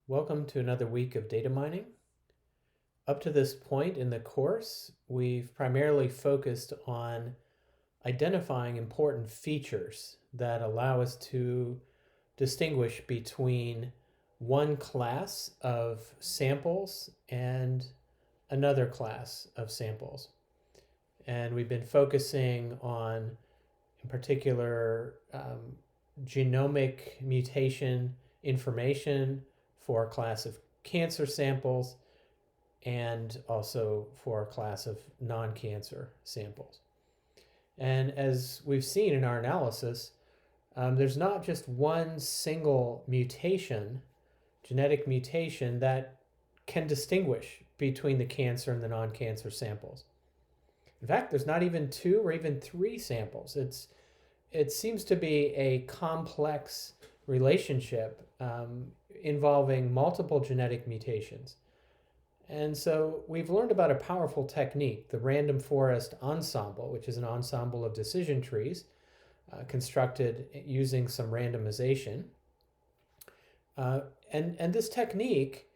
Welcome to another week of data mining. Up to this point in the course, we've primarily focused on identifying important features that allow us to distinguish between one class of samples and another class of samples. And we've been focusing on, in particular, genomic mutation information for a class of cancer samples and also for a class of non-cancer samples. And as we've seen in our analysis, there's not just one single mutation, genetic mutation, that can distinguish between the cancer and the non-cancer samples. In fact, there's not even two or even three samples. It seems to be a complex relationship involving multiple genetic mutations. And so we've learned about a powerful technique, the random forest ensemble, which is an ensemble of decision trees constructed using some randomization. And this technique,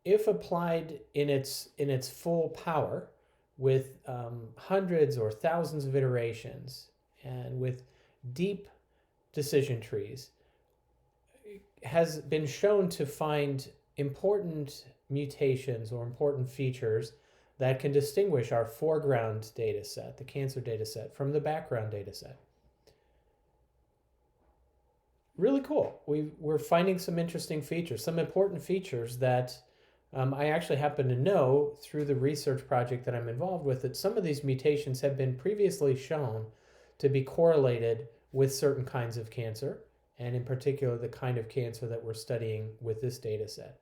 if applied in its full power, with hundreds or thousands of iterations and with deep decision trees, has been shown to find important mutations or important features that can distinguish our foreground data set, the cancer data set, from the background data set. Really cool. We're finding some interesting features, some important features that I actually happen to know through the research project that I'm involved with, that some of these mutations have been previously shown to be correlated with certain kinds of cancer, and in particular the kind of cancer that we're studying with this data set.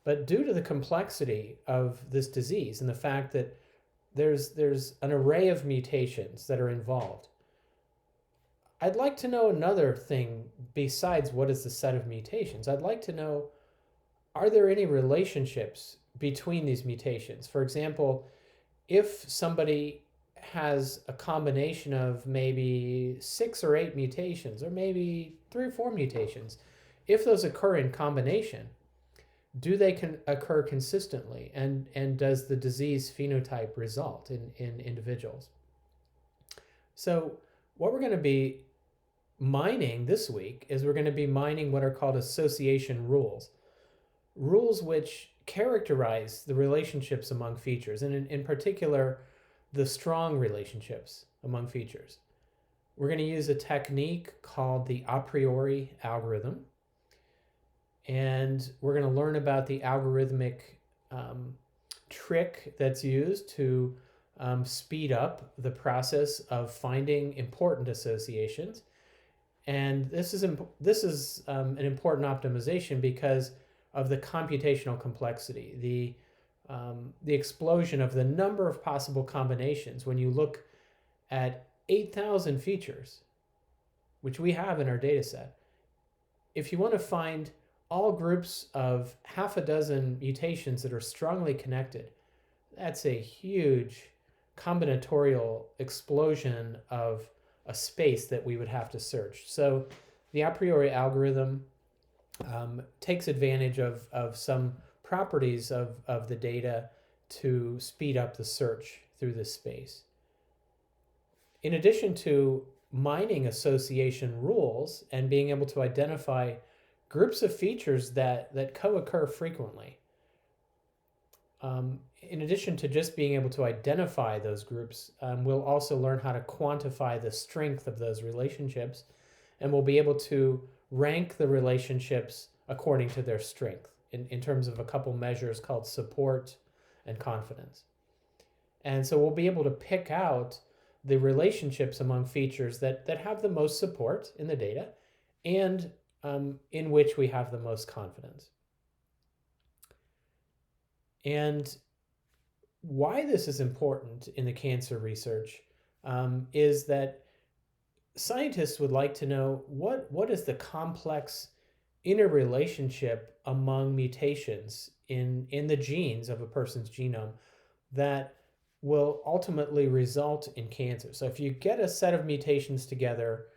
But due to the complexity of this disease and the fact that there's an array of mutations that are involved, I'd like to know another thing besides what is the set of mutations. I'd like to know, are there any relationships between these mutations? For example, if somebody has a combination of maybe 6 or 8 mutations, or maybe 3 or 4 mutations, if those occur in combination, do they occur consistently? And does the disease phenotype result in individuals? So what we're going to be mining this week is we're going to be mining what are called association rules. Rules which characterize the relationships among features, and in particular, the strong relationships among features. We're going to use a technique called the a priori algorithm, and we're going to learn about the algorithmic trick that's used to speed up the process of finding important associations. And this is an important optimization because of the computational complexity, the explosion of the number of possible combinations. When you look at 8,000 features, which we have in our data set, if you want to find all groups of half a dozen mutations that are strongly connected, that's a huge combinatorial explosion of a space that we would have to search. So the a priori algorithm takes advantage of some properties of the data to speed up the search through this space. In addition to mining association rules and being able to identify groups of features that co-occur frequently, in addition to just being able to identify those groups, we'll also learn how to quantify the strength of those relationships, and we'll be able to rank the relationships according to their strength in terms of a couple measures called support and confidence. And so we'll be able to pick out the relationships among features that have the most support in the data and in which we have the most confidence. And why this is important in the cancer research is that scientists would like to know what is the complex interrelationship among mutations in the genes of a person's genome that will ultimately result in cancer. So if you get a set of mutations together,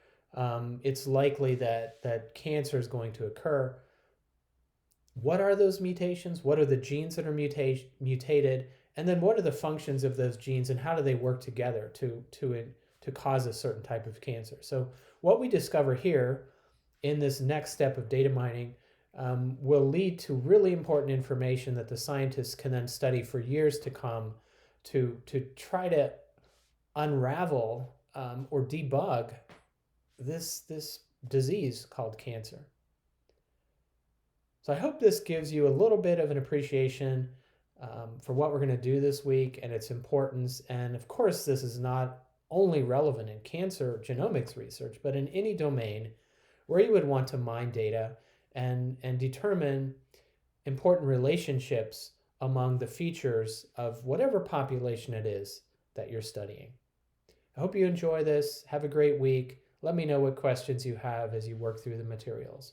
it's likely that cancer is going to occur. What are those mutations? What are the genes that are mutated? And then what are the functions of those genes and how do they work together to cause a certain type of cancer? So what we discover here in this next step of data mining will lead to really important information that the scientists can then study for years to come to try to unravel or debug this disease called cancer. So I hope this gives you a little bit of an appreciation for what we're going to do this week and its importance. And of course, this is not only relevant in cancer genomics research, but in any domain where you would want to mine data and determine important relationships among the features of whatever population it is that you're studying. I hope you enjoy this. Have a great week. Let me know what questions you have as you work through the materials.